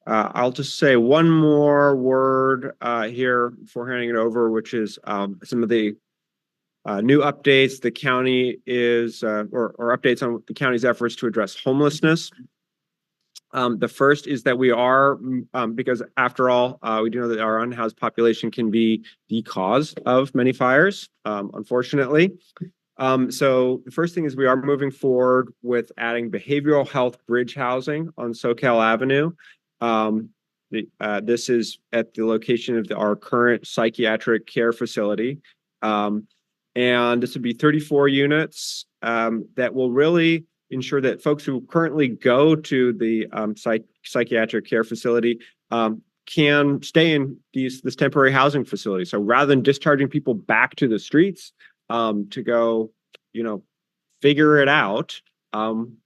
I'll just say one more word here before handing it over, which is some of the new updates. The county is, or updates on the county's efforts to address homelessness. The first is that we are, because after all, we do know that our unhoused population can be the cause of many fires, unfortunately. So the first thing is we are moving forward with adding behavioral health bridge housing on SoCal Avenue. This is at the location of our current psychiatric care facility. And this would be 34 units that will really ensure that folks who currently go to the psychiatric care facility can stay in this temporary housing facility. So rather than discharging people back to the streets to go, figure it out on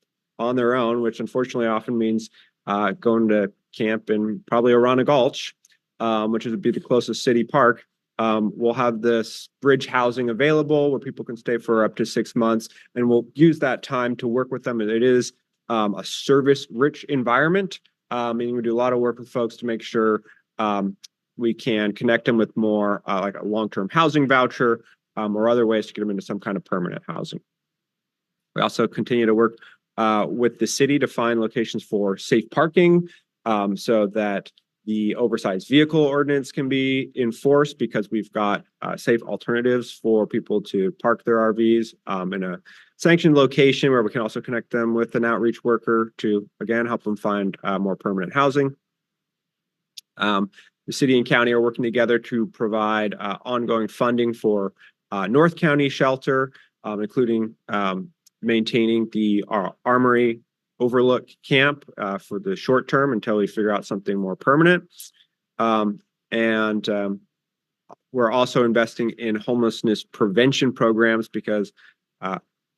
their own, which unfortunately often means going to camp in probably Arana Gulch, which would be the closest city park. We'll have this bridge housing available where people can stay for up to 6 months, and we'll use that time to work with them. And it is a service-rich environment, meaning we do a lot of work with folks to make sure we can connect them with more like a long-term housing voucher or other ways to get them into some kind of permanent housing. We also continue to work with the city to find locations for safe parking so that the oversized vehicle ordinance can be enforced, because we've got safe alternatives for people to park their RVs in a sanctioned location where we can also connect them with an outreach worker to, again, help them find more permanent housing. The city and county are working together to provide ongoing funding for North County shelter, including maintaining the Armory Overlook camp for the short term until we figure out something more permanent. And we're also investing in homelessness prevention programs, because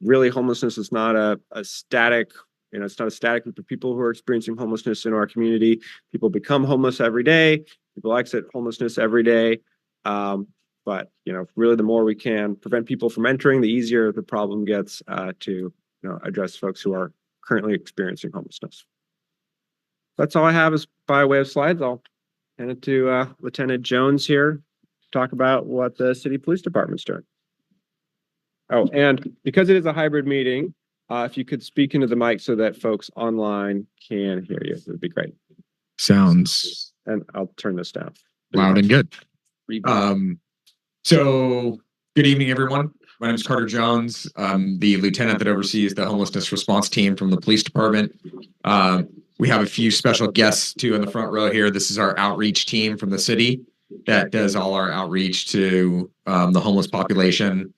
really homelessness is not a static, it's not a static group of people who are experiencing homelessness in our community. People become homeless every day. People exit homelessness every day. But, really the more we can prevent people from entering, the easier the problem gets to address folks who are currently experiencing homelessness. That's all I have is by way of slides. I'll hand it to Lieutenant Jones here to talk about what the city police department's doing. Oh, and because it is a hybrid meeting, if you could speak into the mic so that folks online can hear you, it would be great. Sounds. And I'll turn this down. Loud and good. So good evening, everyone. My name is Carter Jones. I'm the lieutenant that oversees the homelessness response team from the police department. We have a few special guests too in the front row here. This is our outreach team from the city that does all our outreach to the homeless population,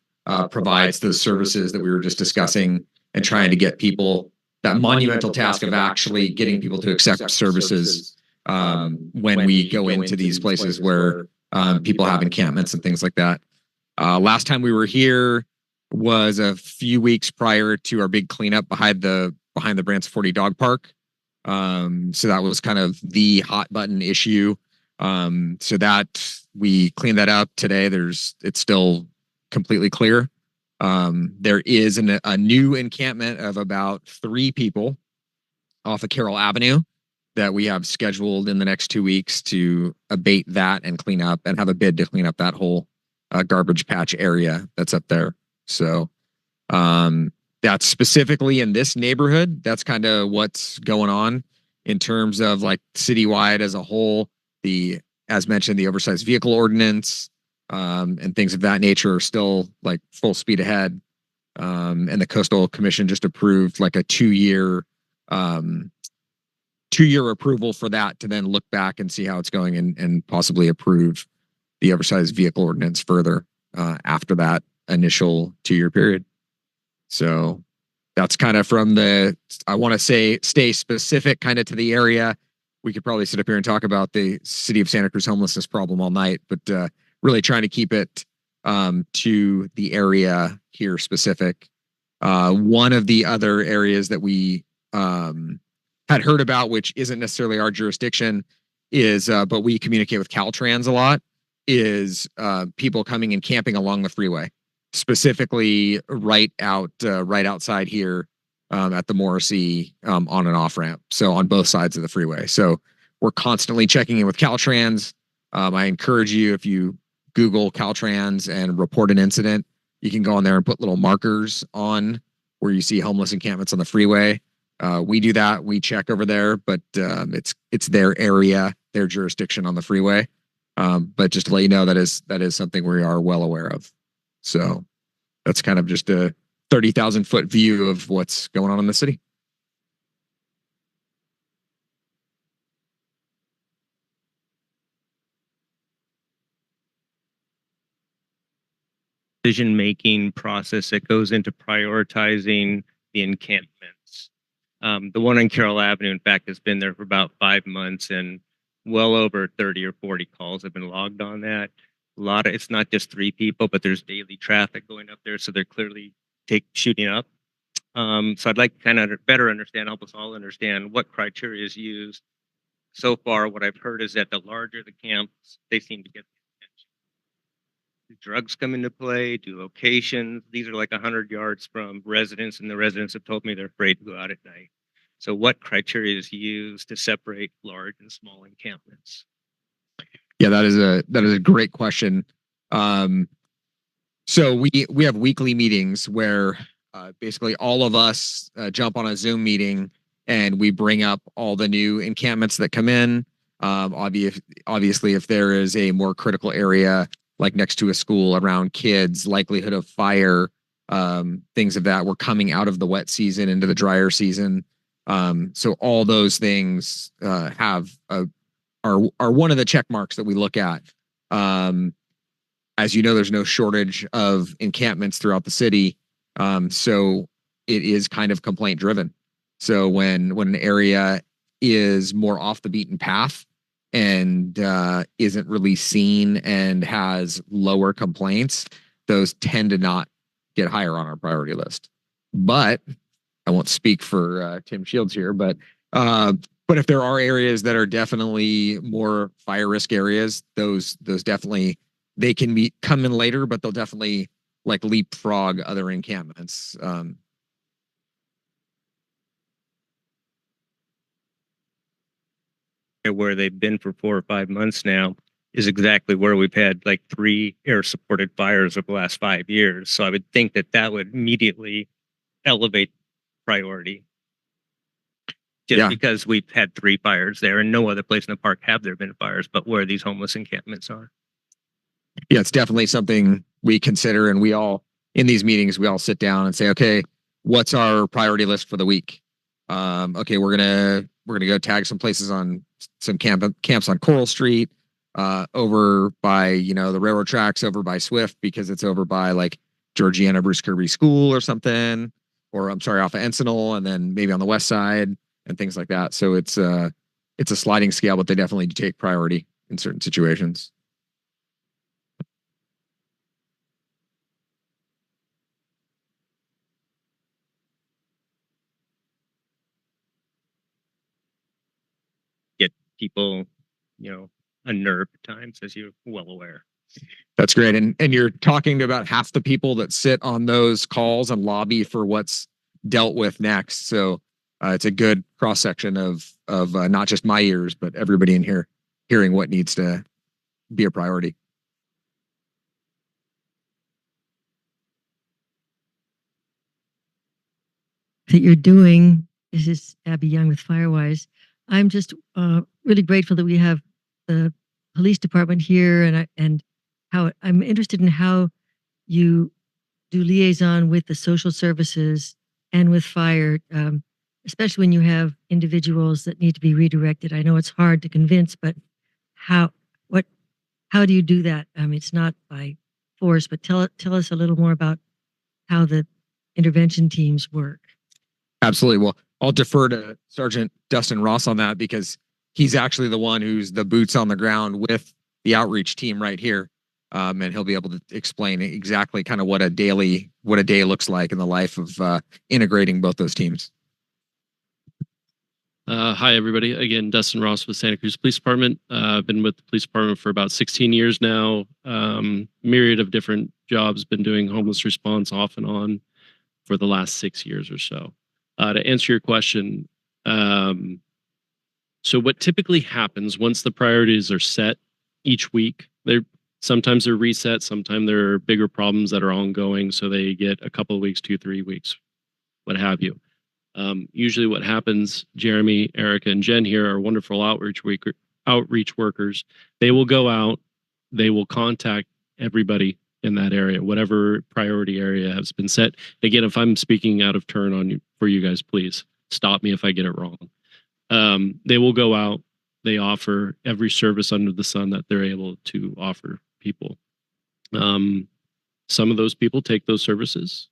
provides those services that we were just discussing, and trying to get people that monumental task of actually getting people to accept services when we go into these places where people have encampments and things like that. Last time we were here was a few weeks prior to our big cleanup behind the Branciforte Dog Park. So that was kind of the hot button issue. So that we cleaned that up today. It's still completely clear. There is a new encampment of about 3 people off of Carroll Avenue that we have scheduled in the next 2 weeks to abate that and clean up, and have a bid to clean up that whole garbage patch area that's up there. So that's specifically in this neighborhood. That's kind of what's going on in terms of like citywide as a whole. As mentioned, the oversized vehicle ordinance and things of that nature are still like full speed ahead. And the Coastal Commission just approved like a 2-year approval for that, to then look back and see how it's going and possibly approve the oversized vehicle ordinance further after that initial 2-year period. So that's kind of from I want to say stay specific kind of to the area. We could probably sit up here and talk about the City of Santa Cruz homelessness problem all night, but really trying to keep it to the area here specific. One of the other areas that we had heard about, which isn't necessarily our jurisdiction, is but we communicate with Caltrans a lot, is people coming and camping along the freeway, specifically right outside here at the Morrissey on and off ramp. So on both sides of the freeway. So We're constantly checking in with Caltrans. I encourage you, if you Google Caltrans and report an incident, you can go on there and put little markers on where you see homeless encampments on the freeway. We do that. We check over there, but it's their area, their jurisdiction on the freeway. But just to let you know, that is something we are well aware of. So that's kind of just a 30,000-foot view of what's going on in the city. Decision-making process that goes into prioritizing the encampments. The one on Carroll Avenue, in fact, has been there for about 5 months, and well over 30 or 40 calls have been logged on that. It's not just 3 people, but there's daily traffic going up there, so they're clearly shooting up. So I'd like to kind of better understand, help us all understand what criteria is used. So far, what I've heard is that the larger the camps, they seem to get the attention. Do drugs come into play? Do locations? These are like 100 yards from residents, and the residents have told me they're afraid to go out at night. So what criteria is used to separate large and small encampments? Yeah, that is a great question. So we have weekly meetings where basically all of us jump on a Zoom meeting and we bring up all the new encampments that come in. Obviously, if there is a more critical area like next to a school around kids, likelihood of fire, things of that, we're coming out of the wet season into the drier season. So all those things are one of the check marks that we look at. As you know, there's no shortage of encampments throughout the city. So it is kind of complaint driven. So when an area is more off the beaten path and isn't really seen and has lower complaints, those tend to not get higher on our priority list. But I won't speak for Tim Shields here, but if there are areas that are definitely more fire risk areas, those definitely, they can come in later, but they'll definitely like leapfrog other encampments. Where they've been for 4 or 5 months now is exactly where we've had like 3 air-supported fires over the last 5 years. So I would think that would immediately elevate priority. Just because we've had 3 fires there, and no other place in the park have there been fires, but where these homeless encampments are. Yeah, it's definitely something we consider, and we all in these meetings we all sit down and say, okay, what's our priority list for the week? Okay, we're gonna go tag some places on some camps on Coral Street, over by the railroad tracks, over by Swift, because it's over by like Georgiana Bruce Kirby School or something, or I'm sorry, off of Encinal, and then maybe on the west side and things like that. So it's a sliding scale, but they definitely take priority in certain situations. Get people, unnerved at times, as you're well aware. That's great. And you're talking to about half the people that sit on those calls and lobby for what's dealt with next. So it's a good cross section of not just my ears, but everybody in here hearing what needs to be a priority. That you're doing. This is Abby Young with Firewise. I'm just really grateful that we have the police department here, and how I'm interested in how you do liaison with the social services and with fire, especially when you have individuals that need to be redirected. I know it's hard to convince, but how do you do that? It's not by force, but tell us a little more about how the intervention teams work. Absolutely. Well, I'll defer to Sergeant Dustin Ross on that, because he's actually the one who's the boots on the ground with the outreach team right here. And he'll be able to explain exactly kind of what a day looks like in the life of integrating both those teams. Hi, everybody. Again, Dustin Ross with Santa Cruz Police Department. I've been with the police department for about 16 years now. Myriad of different jobs, been doing homeless response off and on for the last 6 years or so. To answer your question, So what typically happens once the priorities are set each week, sometimes they're reset, sometimes there are bigger problems that are ongoing, so they get a couple of weeks, 2-3 weeks, what have you. Usually what happens, Jeremy, Erica, and Jen here are wonderful outreach workers. They will go out, they will contact everybody in that area, whatever priority area has been set. Again, if I'm speaking out of turn for you guys, please stop me if I get it wrong. They will go out, they offer every service under the sun that they're able to offer people. Some of those people take those services,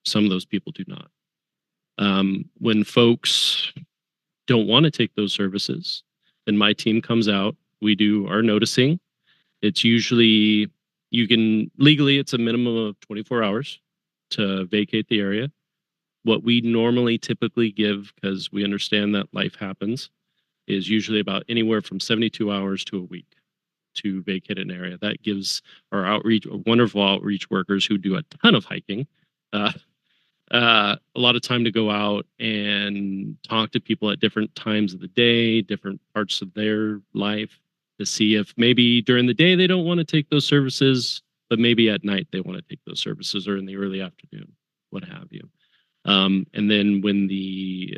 some of those people do not. When folks don't want to take those services, then my team comes out, we do our noticing. It's usually, legally, it's a minimum of 24 hours to vacate the area. What we normally typically give, because we understand that life happens, is usually about anywhere from 72 hours to a week to vacate an area. That gives our wonderful outreach workers who do a ton of hiking, a lot of time to go out and talk to people at different times of the day, different parts of their life, to see if maybe during the day they don't want to take those services, but maybe at night they want to take those services, or in the early afternoon, what have you. And then when the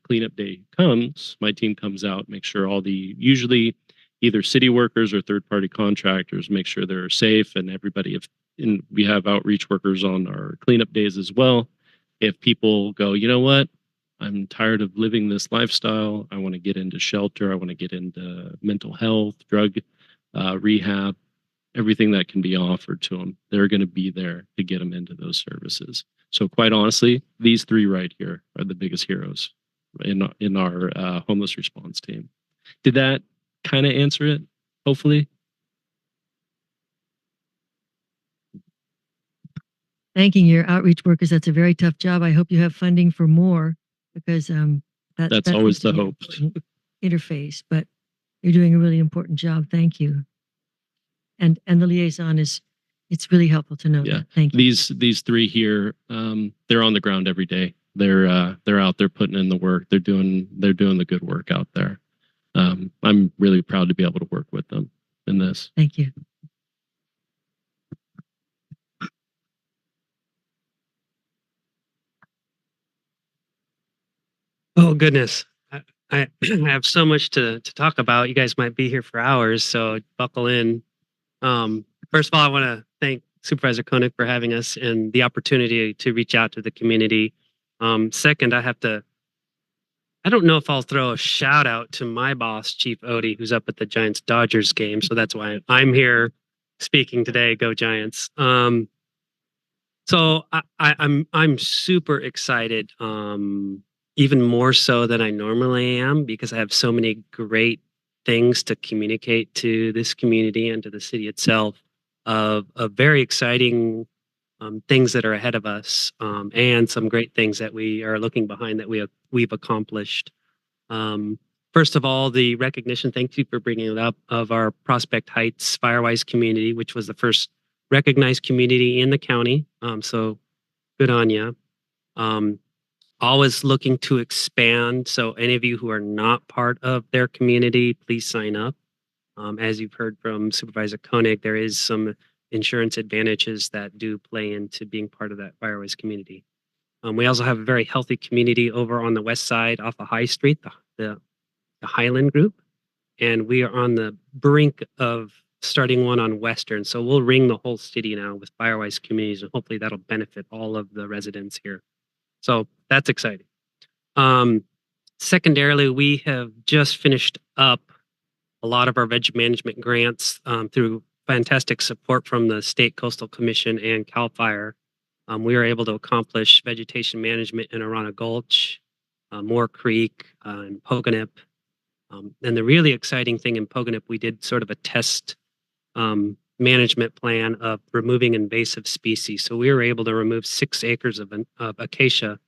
cleanup day comes, my team comes out, make sure usually either city workers or third-party contractors make sure they're safe, and we have outreach workers on our cleanup days as well. If people go, you know what, I'm tired of living this lifestyle, I want to get into shelter, I want to get into mental health, drug rehab, everything that can be offered to them, they're going to be there to get them into those services. So quite honestly, these three right here are the biggest heroes in our homeless response team. Did that kind of answer it, hopefully? Thanking your outreach workers. That's a very tough job. I hope you have funding for more, because that's always the hope. Interface, but you're doing a really important job. Thank you. And the liaison it's really helpful to know that. Thank you. These three here, they're on the ground every day. They're out there putting in the work. They're doing the good work out there. I'm really proud to be able to work with them in this. Thank you. Oh, goodness. I have so much to talk about. You guys might be here for hours, so buckle in. First of all, I want to thank Supervisor Koenig for having us and the opportunity to reach out to the community. Second, I don't know if I'll throw a shout out to my boss, Chief Odie, who's up at the Giants-Dodgers game, so that's why I'm here speaking today. Go Giants. So I'm super excited. Even more so than I normally am, because I have so many great things to communicate to this community and to the city itself of very exciting things that are ahead of us, and some great things that we are looking behind that we've accomplished. First of all, the recognition, thank you for bringing it up, of our Prospect Heights Firewise community, which was the first recognized community in the county. So good on you. Always looking to expand. So any of you who are not part of their community, please sign up. As you've heard from Supervisor Koenig, there is some insurance advantages that do play into being part of that Firewise community. We also have a very healthy community over on the west side off of High Street, the Highland Group. And we are on the brink of starting one on Western. So we'll ring the whole city now with Firewise communities, and hopefully that'll benefit all of the residents here. So that's exciting. Secondarily, we have just finished up a lot of our veg management grants through fantastic support from the State Coastal Commission and CAL FIRE. We were able to accomplish vegetation management in Arana Gulch, Moore Creek, and Poganip. And the really exciting thing in Poganip, we did sort of a test management plan of removing invasive species. So we were able to remove 6 acres of acacia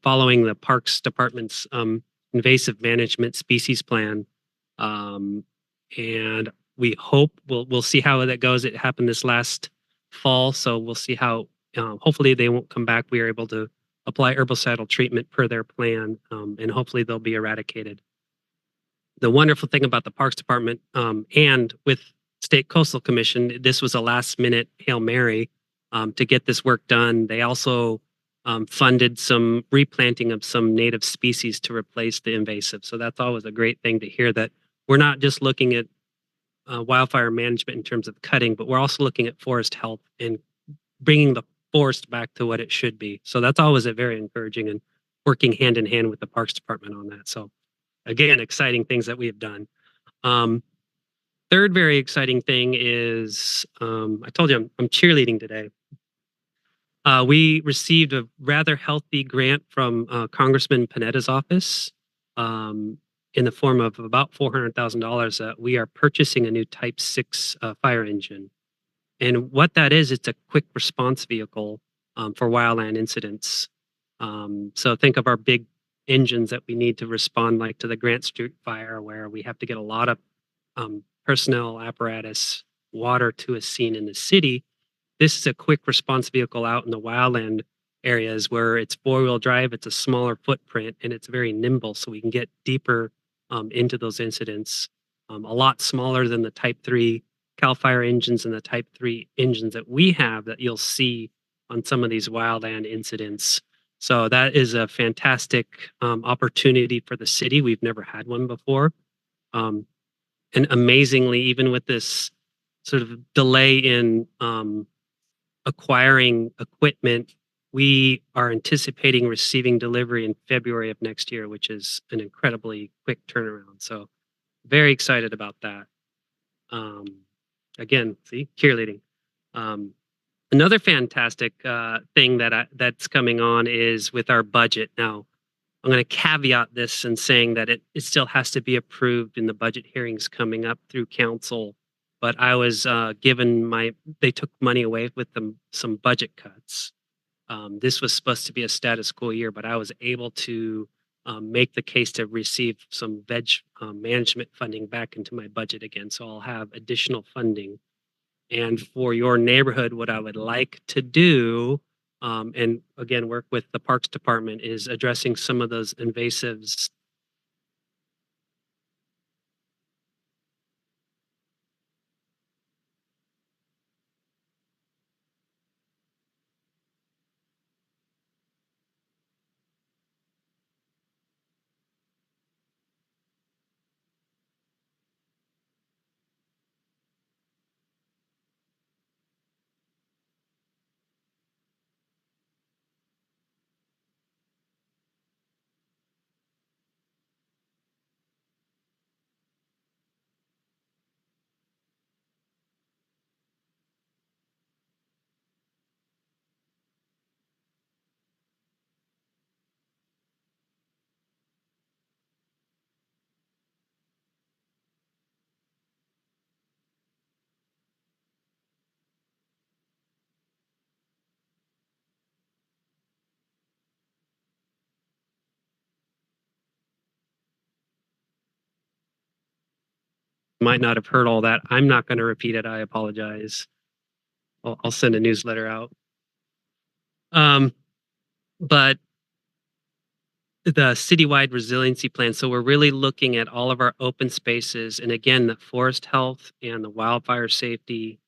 following the Parks Department's invasive management species plan. And we hope we'll see how that goes. It happened this last fall, so we'll see how, hopefully they won't come back. We are able to apply herbicidal treatment per their plan, and hopefully they'll be eradicated. The wonderful thing about the Parks Department and with State Coastal Commission, this was a last minute Hail Mary to get this work done. They also funded some replanting of some native species to replace the invasive. So that's always a great thing to hear, that we're not just looking at wildfire management in terms of cutting, but we're also looking at forest health and bringing the forest back to what it should be. So that's always a very encouraging, and working hand in hand with the Parks Department on that. So again, exciting things that we have done. Third very exciting thing is, I told you I'm cheerleading today. We received a rather healthy grant from Congressman Panetta's office in the form of about $400,000 that we are purchasing a new Type 6 fire engine. And what that is, it's a quick response vehicle for wildland incidents. So think of our big engines that we need to respond, like to the Grant Street fire, where we have to get a lot of personnel, apparatus, water to a scene in the city. This is a quick response vehicle out in the wildland areas where it's four-wheel drive, it's a smaller footprint, and it's very nimble, so we can get deeper into those incidents. A lot smaller than the Type 3 CAL FIRE engines and the Type 3 engines that we have that you'll see on some of these wildland incidents. So that is a fantastic opportunity for the city. We've never had one before. And amazingly, even with this sort of delay in acquiring equipment, we are anticipating receiving delivery in February of next year, which is an incredibly quick turnaround. So very excited about that. Again, see, cheerleading. Another fantastic thing that's coming on is with our budget. Now, I'm going to caveat this in saying that it still has to be approved in the budget hearings coming up through council. But I was given they took money away with some budget cuts. This was supposed to be a status quo year, but I was able to make the case to receive some veg management funding back into my budget again. So I'll have additional funding. And for your neighborhood, what I would like to do, and again, work with the Parks Department, is addressing some of those invasives. Might not have heard all that. I'm not going to repeat it. I apologize. I'll send a newsletter out. But the citywide resiliency plan. So we're really looking at all of our open spaces, and again, the forest health and the wildfire safety,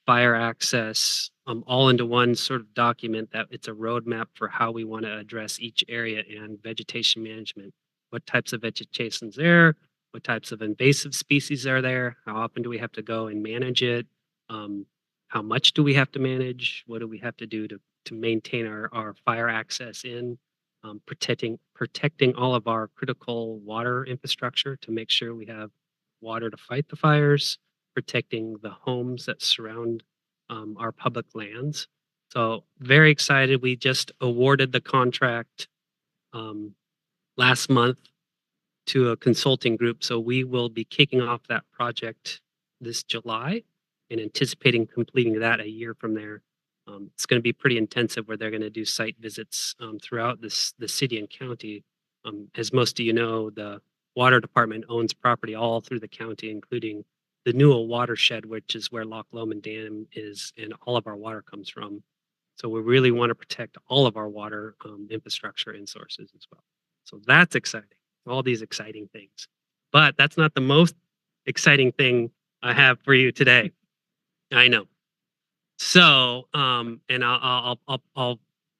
fire access, all into one sort of document that it's a roadmap for how we want to address each area, and vegetation management. What types of vegetation's there? What types of invasive species are there? How often do we have to go and manage it? How much do we have to manage? What do we have to do to maintain our fire access in? Protecting all of our critical water infrastructure to make sure we have water to fight the fires, protecting the homes that surround our public lands. So very excited. We just awarded the contract last month to a consulting group. So we will be kicking off that project this July and anticipating completing that a year from there. It's going to be pretty intensive, where they're going to do site visits throughout the city and county. As most of you know, the water department owns property all through the county, including the Newell watershed, which is where Loch Lomond Dam is, and all of our water comes from. So we really want to protect all of our water infrastructure and sources as well. So that's exciting. All these exciting things. But that's not the most exciting thing I have for you today. I know. So, and I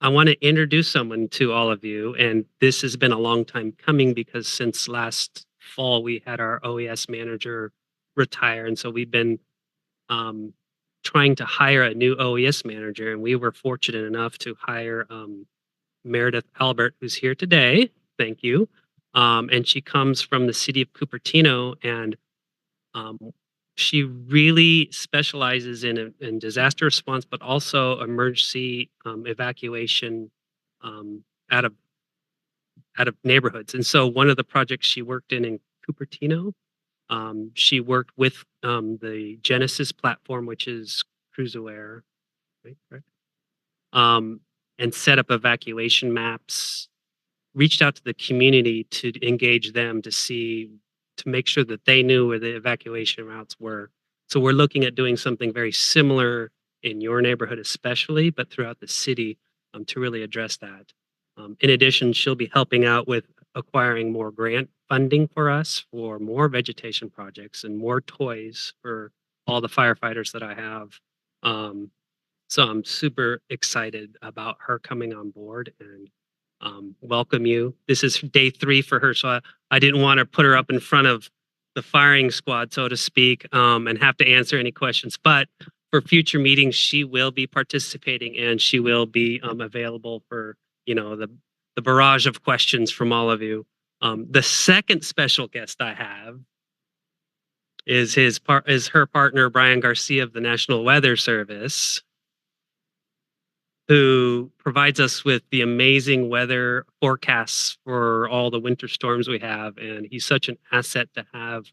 want to introduce someone to all of you, and this has been a long time coming because since last fall we had our OES manager retire, and so we've been trying to hire a new OES manager, and we were fortunate enough to hire Meredith Albert, who's here today. Thank you. And she comes from the city of Cupertino, and she really specializes in disaster response, but also emergency evacuation out of neighborhoods. And so one of the projects she worked in Cupertino, she worked with the Genesis platform, which is Cruz Aware, right? Correct? And set up evacuation maps, reached out to the community to engage them to make sure that they knew where the evacuation routes were. So we're looking at doing something very similar in your neighborhood especially, but throughout the city to really address that. In addition, she'll be helping out with acquiring more grant funding for us for more vegetation projects and more toys for all the firefighters that I have. So I'm super excited about her coming on board and welcome you. This is day 3 for her, so I didn't want to put her up in front of the firing squad, so to speak, and have to answer any questions. But for future meetings, she will be participating and she will be available for the barrage of questions from all of you. The second special guest I have is her partner Brian Garcia of the National Weather Service, who provides us with the amazing weather forecasts for all the winter storms we have. And he's such an asset to have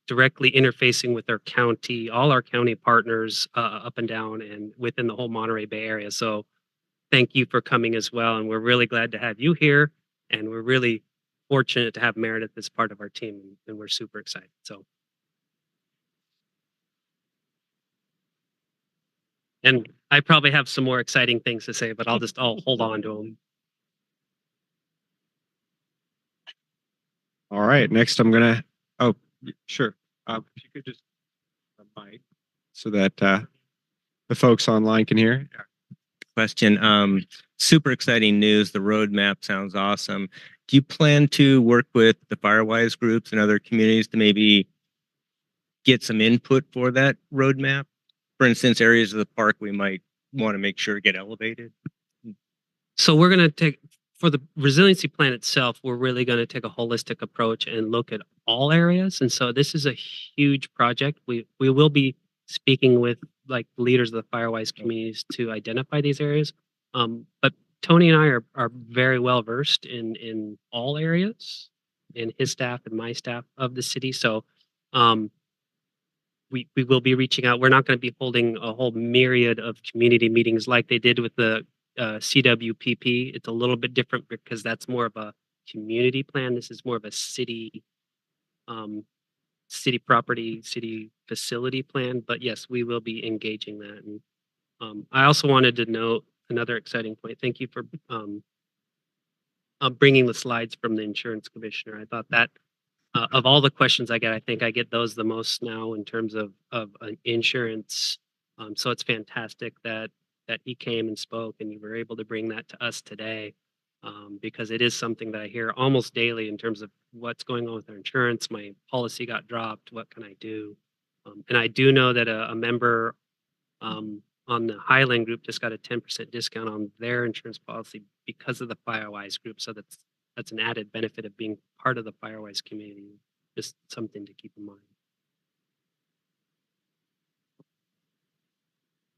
directly interfacing with our county, all our county partners up and down and within the whole Monterey Bay area. So thank you for coming as well. And we're really glad to have you here. And we're really fortunate to have Meredith as part of our team. And we're super excited. So. And I probably have some more exciting things to say, but I'll hold on to them. All right. Next, I'm gonna. Oh, sure. If you could just mic so that the folks online can hear. Question. Super exciting news. The roadmap sounds awesome. Do you plan to work with the Firewise groups and other communities to maybe get some input for that roadmap? For instance, areas of the park we might want to make sure get elevated. So we're going to take, for the resiliency plan itself, we're really going to take a holistic approach and look at all areas. And so this is a huge project. We will be speaking with like leaders of the Firewise communities to identify these areas. But Tony and I are very well versed in all areas, in his staff and my staff of the city. So we will be reaching out. We're not going to be holding a whole myriad of community meetings like they did with the CWPP. It's a little bit different because that's more of a community plan. This is more of a city property, city facility plan. But yes, we will be engaging that. And I also wanted to note another exciting point. Thank you for bringing the slides from the insurance commissioner. I thought that of all the questions I get, I think I get those the most now in terms of insurance. So it's fantastic that he came and spoke and you were able to bring that to us today, because it is something that I hear almost daily in terms of what's going on with our insurance. My policy got dropped. What can I do? And I do know that a member on the Highland group just got a 10% discount on their insurance policy because of the Firewise group. So that's an added benefit of being part of the Firewise community. Just something to keep in mind.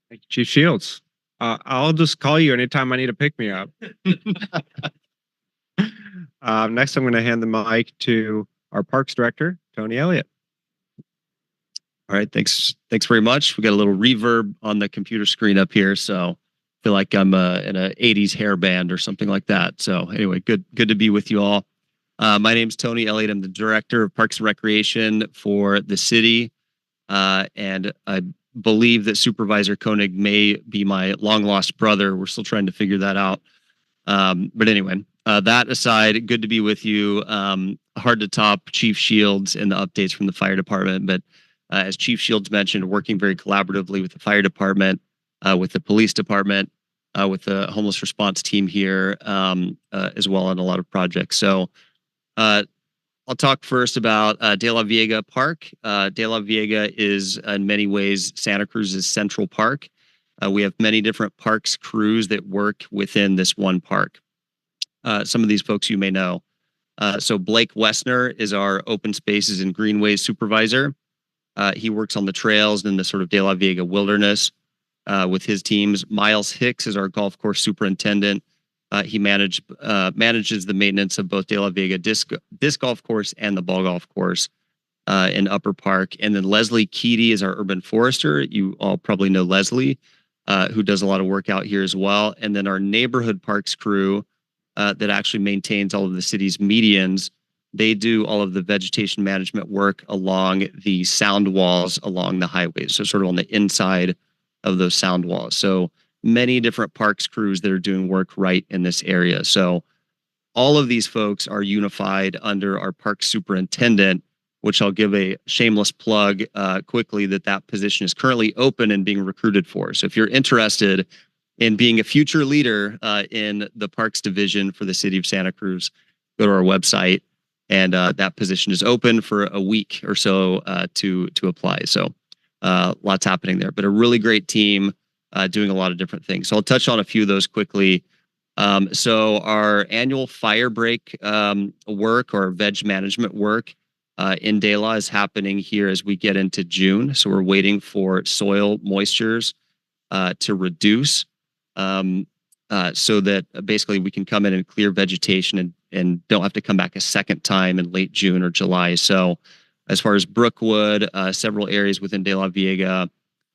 Thank you, Chief Shields. I'll just call you anytime I need to pick me up. Next, I'm going to hand the mic to our Parks Director, Tony Elliott. All right, thanks very much. We got a little reverb on the computer screen up here, so I feel like I'm in a 80s hair band or something like that. So anyway, good to be with you all. My name's Tony Elliott. I'm the Director of Parks and Recreation for the city, and I believe that Supervisor Koenig may be my long-lost brother. We're still trying to figure that out. But anyway, that aside, good to be with you. hard to top Chief Shields and the updates from the fire department. But as Chief Shields mentioned, working very collaboratively with the fire department, with the police department, with the homeless response team here, as well on a lot of projects. So I'll talk first about De La Viega Park. De La Viega is in many ways Santa Cruz's central park. We have many different parks crews that work within this one park. Some of these folks you may know. So Blake Wessner is our open spaces and greenways supervisor. He works on the trails in the sort of De La Viega wilderness with his teams. Miles Hicks is our golf course superintendent. He manages the maintenance of both De La Viega disc golf course and the ball golf course in Upper Park. And then Leslie Keedy is our urban forester. You all probably know Leslie, who does a lot of work out here as well. And then our neighborhood parks crew that actually maintains all of the city's medians. They do all of the vegetation management work along the sound walls along the highways. So sort of on the inside of those sound walls. So many different parks crews that are doing work right in this area. So all of these folks are unified under our park superintendent, which I'll give a shameless plug quickly that position is currently open and being recruited for. So if you're interested in being a future leader in the parks division for the city of Santa Cruz, go to our website, and that position is open for a week or so to apply. So lots happening there, but a really great team doing a lot of different things. So I'll touch on a few of those quickly. So our annual fire break work or veg management work in De La is happening here as we get into June. So we're waiting for soil moistures to reduce so that basically we can come in and clear vegetation and don't have to come back a second time in late June or July. So as far as Brookwood, several areas within De La Viega,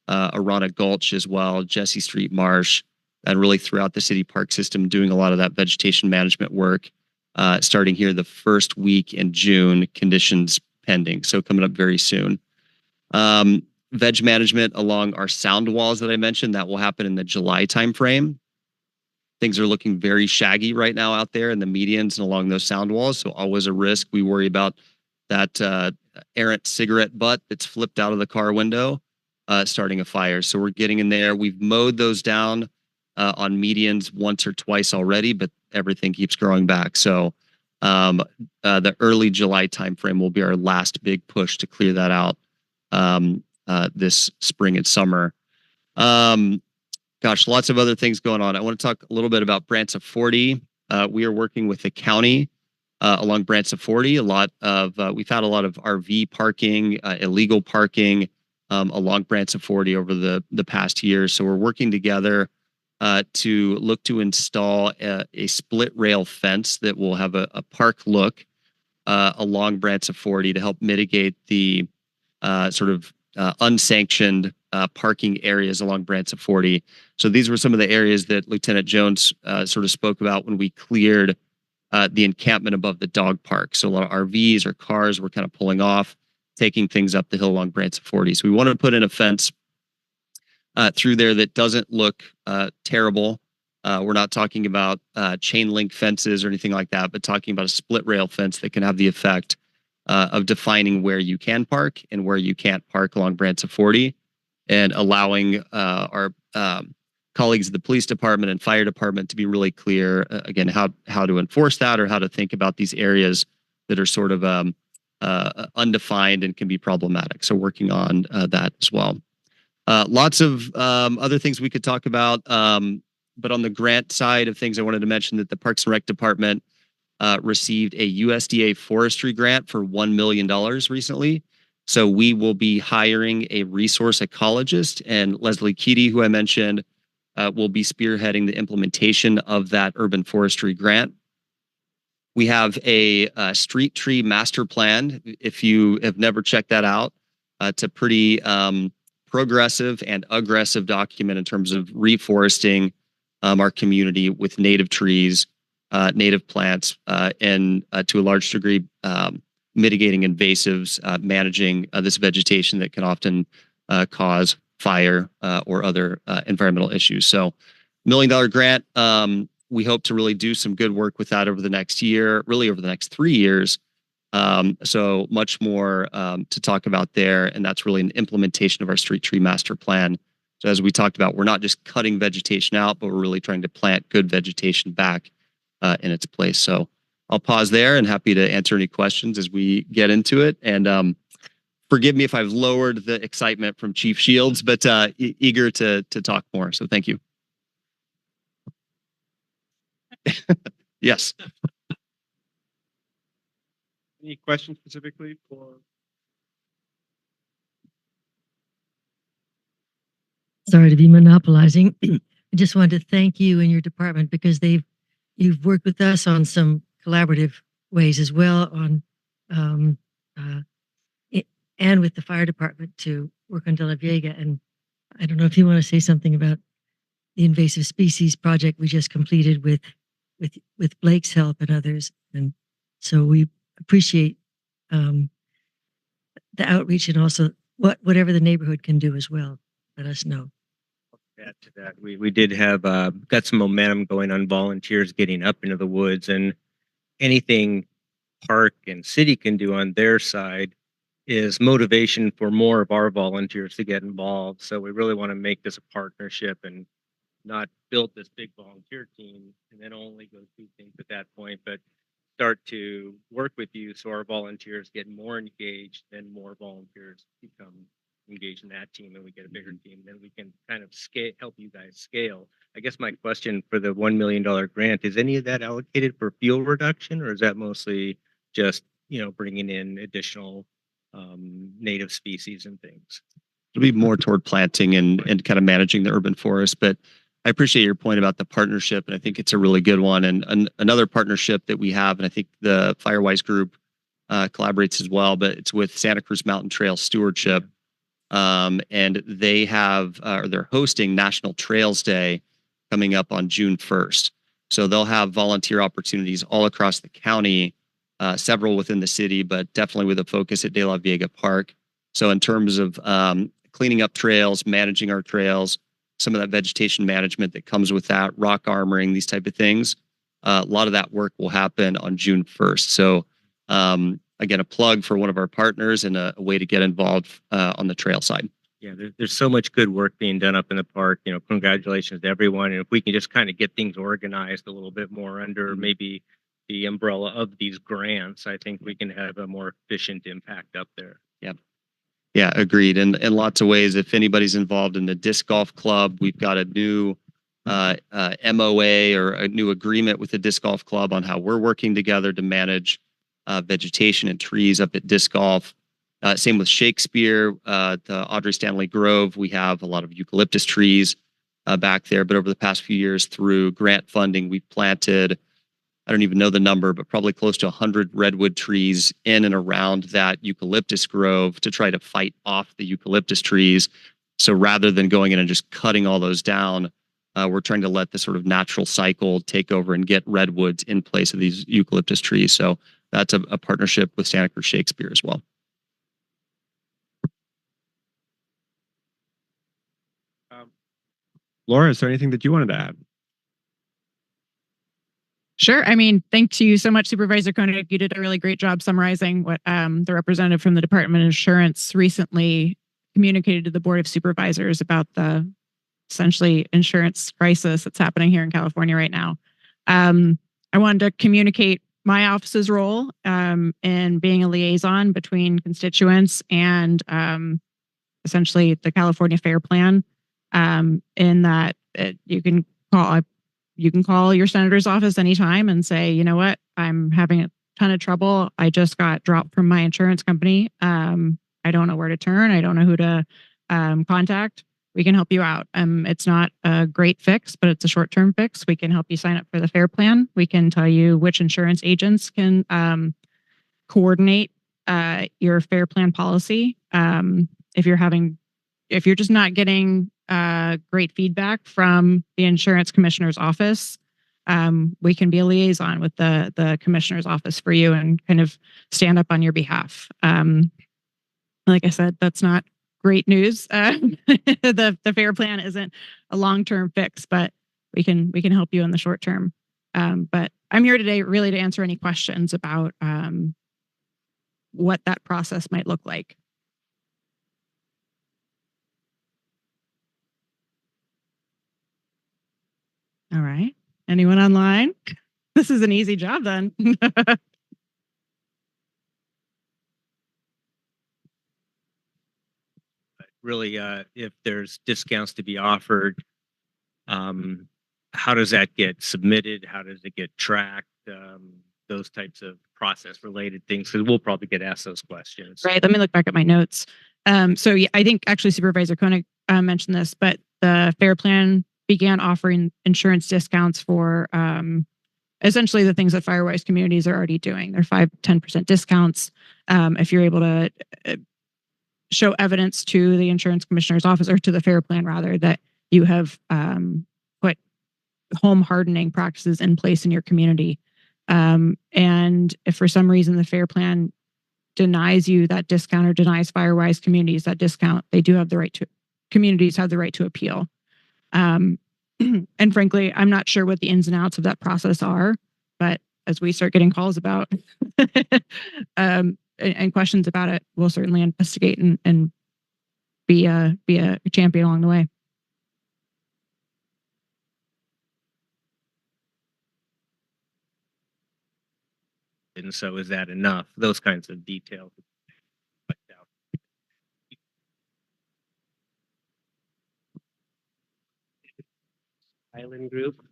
Arana Gulch as well, Jesse Street Marsh, and really throughout the city park system doing a lot of that vegetation management work, starting here the first week in June, conditions pending. So coming up very soon. Veg management along our sound walls that I mentioned, that will happen in the July timeframe. Things are looking very shaggy right now out there in the medians and along those sound walls. So always a risk. We worry about that errant cigarette butt that's flipped out of the car window, starting a fire. So we're getting in there. We've mowed those down on medians once or twice already, but everything keeps growing back. So the early July timeframe will be our last big push to clear that out this spring and summer. Gosh, lots of other things going on. I want to talk a little bit about Branch of 40. We are working with the county along Branch of 40. We've had a lot of RV parking, illegal parking along Branch of 40 over the past year. So we're working together to look to install a split rail fence that will have a park look along Branch of 40 to help mitigate the sort of unsanctioned parking areas along Branch of 40. So these were some of the areas that Lieutenant Jones sort of spoke about when we cleared the encampment above the dog park. So a lot of RVs or cars were kind of pulling off, taking things up the hill along Branch of 40. So we want to put in a fence through there that doesn't look terrible. We're not talking about chain link fences or anything like that, but talking about a split rail fence that can have the effect of defining where you can park and where you can't park along Branch of 40, and allowing our colleagues of the police department and fire department to be really clear, again, how to enforce that or how to think about these areas that are sort of undefined and can be problematic. So working on that as well. Lots of other things we could talk about, but on the grant side of things, I wanted to mention that the Parks and Rec Department received a USDA forestry grant for $1 million recently. So we will be hiring a resource ecologist, and Leslie Keedy, who I mentioned, will be spearheading the implementation of that urban forestry grant. We have a street tree master plan. If you have never checked that out, it's a pretty progressive and aggressive document in terms of reforesting our community with native trees, native plants, and to a large degree, mitigating invasives, managing this vegetation that can often cause fire or other environmental issues. So $1 million grant. We hope to really do some good work with that over the next year, really over the next 3 years, So much more to talk about there. And that's really an implementation of our street tree master plan. So as we talked about, we're not just cutting vegetation out, but we're really trying to plant good vegetation back in its place. So I'll pause there and happy to answer any questions as we get into it. And forgive me if I've lowered the excitement from Chief Shields, but eager to talk more. So thank you. Yes. Any questions specifically for? Sorry to be monopolizing. I just wanted to thank you and your department because you've worked with us on some collaborative ways as well on and with the fire department to work on De La Vega. And I don't know if you want to say something about the invasive species project we just completed with Blake's help and others. And so we appreciate the outreach and also whatever the neighborhood can do as well. Let us know. Add to that, we did have got some momentum going on volunteers getting up into the woods, and anything park and city can do on their side is motivation for more of our volunteers to get involved. So we really want to make this a partnership and not build this big volunteer team and then only go do things at that point, but start to work with you so our volunteers get more engaged, then more volunteers become engaged in that team and we get a bigger team, then we can kind of help you guys scale. I guess my question for the $1 million grant, is any of that allocated for fuel reduction, or is that mostly just, bringing in additional native species and things? It'll be more toward planting and kind of managing the urban forest. But I appreciate your point about the partnership, and I think it's a really good one. And another partnership that we have, and I think the Firewise group collaborates as well, but it's with Santa Cruz Mountain Trail Stewardship. And they have, or they're hosting National Trails Day coming up on June 1st. So they'll have volunteer opportunities all across the county, several within the city, but definitely with a focus at De La Vega Park. So in terms of cleaning up trails, managing our trails, some of that vegetation management that comes with that, rock armoring, these type of things, a lot of that work will happen on June 1st. So again, a plug for one of our partners and a way to get involved on the trail side. Yeah, there's so much good work being done up in the park. Congratulations to everyone. And if we can just kind of get things organized a little bit more under maybe the umbrella of these grants, I think we can have a more efficient impact up there. Yeah, agreed. And in lots of ways, if anybody's involved in the disc golf club, we've got a new MOA or a new agreement with the disc golf club on how we're working together to manage vegetation and trees up at disc golf. Same with Shakespeare, the Audrey Stanley Grove. We have a lot of eucalyptus trees back there, but over the past few years through grant funding, we've planted, I don't even know the number, but probably close to 100 redwood trees in and around that eucalyptus grove to try to fight off the eucalyptus trees. So rather than going in and just cutting all those down, we're trying to let the sort of natural cycle take over and get redwoods in place of these eucalyptus trees. So that's a partnership with Santa Cruz Shakespeare as well. Laura, is there anything that you wanted to add? Sure. I mean, thank you so much, Supervisor Koenig. You did a really great job summarizing what the representative from the Department of Insurance recently communicated to the Board of Supervisors about the essentially insurance crisis that's happening here in California right now. I wanted to communicate my office's role in being a liaison between constituents and essentially the California Fair Plan, in that you can call your senator's office anytime and say, you know what, I'm having a ton of trouble. I just got dropped from my insurance company. I don't know where to turn. I don't know who to contact. We can help you out. It's not a great fix, but it's a short-term fix. We can help you sign up for the Fair Plan. We can tell you which insurance agents can coordinate your Fair Plan policy. If you're just not getting great feedback from the insurance commissioner's office, we can be a liaison with the commissioner's office for you and kind of stand up on your behalf. Like I said, that's not great news. The Fair Plan isn't a long-term fix, but we can help you in the short term. But I'm here today really to answer any questions about what that process might look like. All right. Anyone online? This is an easy job then. Really, if there's discounts to be offered, how does that get submitted? How does it get tracked? Those types of process related things, because we'll probably get asked those questions. Right. Let me look back at my notes. So yeah, I think actually Supervisor Koenig mentioned this, but the Fair Plan began offering insurance discounts for essentially the things that Firewise communities are already doing. They're 5-10% discounts. If you're able to show evidence to the insurance commissioner's office, or to the Fair Plan rather, that you have put home hardening practices in place in your community. And if for some reason the Fair Plan denies you that discount, or denies Firewise communities that discount, they do have the right to, communities have the right to appeal. And frankly, I'm not sure what the ins and outs of that process are, but as we start getting calls about and questions about it, we'll certainly investigate and be a champion along the way. And so is that enough? Those kinds of details. Island Group,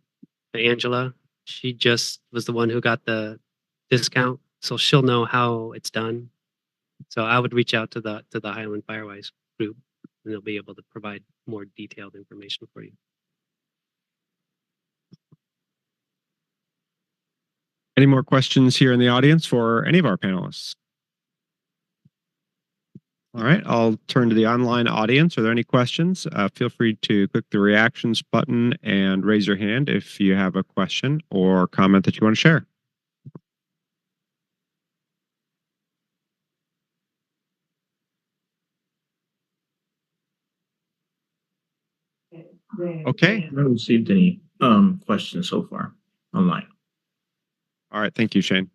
Angela, she just was the one who got the discount, so she'll know how it's done. So I would reach out to the Highland Firewise group, and they'll be able to provide more detailed information for you. Any more questions here in the audience for any of our panelists? All right, I'll turn to the online audience. Are there any questions? Feel free to click the reactions button and raise your hand if you have a question or comment that you want to share. Okay. I haven't received any questions so far online. All right, thank you, Shane.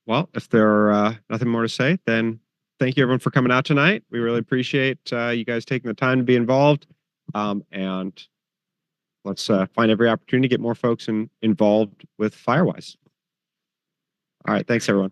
Well, if there are nothing more to say, then thank you everyone for coming out tonight. We really appreciate you guys taking the time to be involved. And let's find every opportunity to get more folks involved with Firewise. All right, thanks everyone.